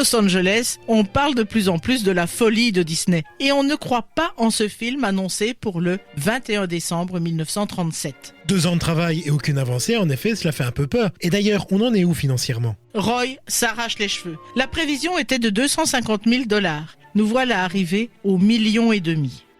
Los Angeles, on parle de plus en plus de la folie de Disney. Et on ne croit pas en ce film annoncé pour le 21 décembre 1937. 2 ans de travail et aucune avancée, en effet, cela fait un peu peur. Et d'ailleurs, on en est où financièrement ? Roy s'arrache les cheveux. La prévision était de 250 000 $. Nous voilà arrivés au 1,5 million.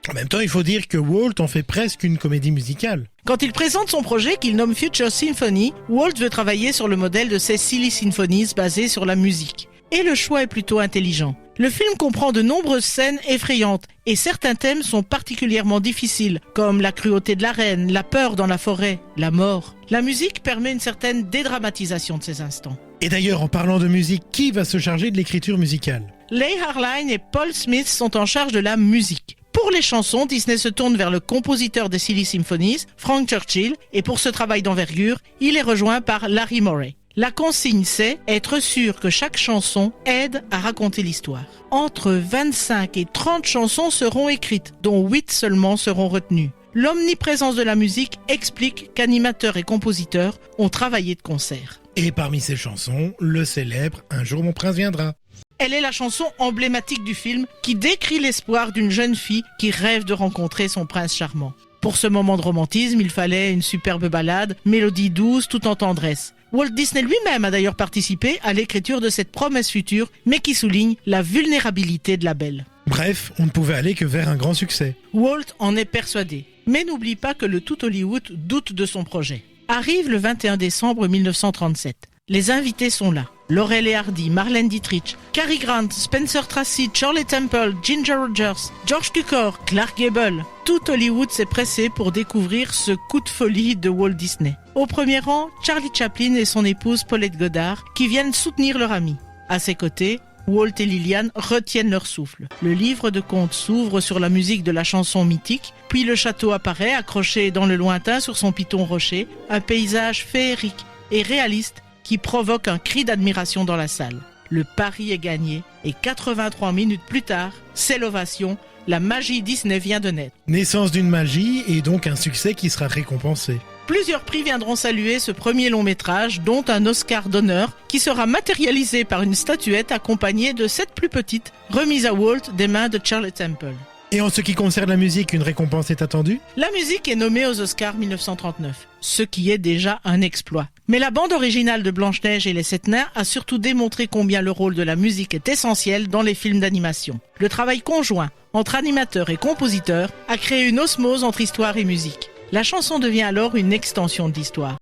En même temps, il faut dire que Walt en fait presque une comédie musicale. Quand il présente son projet qu'il nomme Future Symphony, Walt veut travailler sur le modèle de ces Silly Symphonies basées sur la musique. Et le choix est plutôt intelligent. Le film comprend de nombreuses scènes effrayantes et certains thèmes sont particulièrement difficiles, comme la cruauté de la reine, la peur dans la forêt, la mort. La musique permet une certaine dédramatisation de ces instants. Et d'ailleurs, en parlant de musique, qui va se charger de l'écriture musicale ? Leigh Harline et Paul Smith sont en charge de la musique. Pour les chansons, Disney se tourne vers le compositeur des Silly Symphonies, Frank Churchill, et pour ce travail d'envergure, il est rejoint par Larry Morey. La consigne, c'est être sûr que chaque chanson aide à raconter l'histoire. Entre 25 et 30 chansons seront écrites, dont 8 seulement seront retenues. L'omniprésence de la musique explique qu'animateurs et compositeurs ont travaillé de concert. Et parmi ces chansons, le célèbre « Un jour mon prince viendra ». Elle est la chanson emblématique du film qui décrit l'espoir d'une jeune fille qui rêve de rencontrer son prince charmant. Pour ce moment de romantisme, il fallait une superbe ballade, mélodie douce tout en tendresse. Walt Disney lui-même a d'ailleurs participé à l'écriture de cette promesse future, mais qui souligne la vulnérabilité de la belle. Bref, on ne pouvait aller que vers un grand succès. Walt en est persuadé, mais n'oublie pas que le tout Hollywood doute de son projet. Arrive le 21 décembre 1937. Les invités sont là. Laurel et Hardy, Marlène Dietrich, Cary Grant, Spencer Tracy, Shirley Temple, Ginger Rogers, George Cukor, Clark Gable. Tout Hollywood s'est pressé pour découvrir ce coup de folie de Walt Disney. Au premier rang, Charlie Chaplin et son épouse Paulette Goddard qui viennent soutenir leur ami. À ses côtés, Walt et Lillian retiennent leur souffle. Le livre de contes s'ouvre sur la musique de la chanson mythique, puis le château apparaît accroché dans le lointain sur son piton rocher, un paysage féerique et réaliste qui provoque un cri d'admiration dans la salle. Le pari est gagné et 83 minutes plus tard, c'est l'ovation, la magie Disney vient de naître. Naissance d'une magie et donc un succès qui sera récompensé. Plusieurs prix viendront saluer ce premier long métrage, dont un Oscar d'honneur qui sera matérialisé par une statuette accompagnée de 7 plus petites, remise à Walt des mains de Shirley Temple. Et en ce qui concerne la musique, une récompense est attendue ? La musique est nommée aux Oscars 1939, ce qui est déjà un exploit. Mais la bande originale de Blanche-Neige et les 7 nains a surtout démontré combien le rôle de la musique est essentiel dans les films d'animation. Le travail conjoint entre animateurs et compositeurs a créé une osmose entre histoire et musique. La chanson devient alors une extension de l'histoire.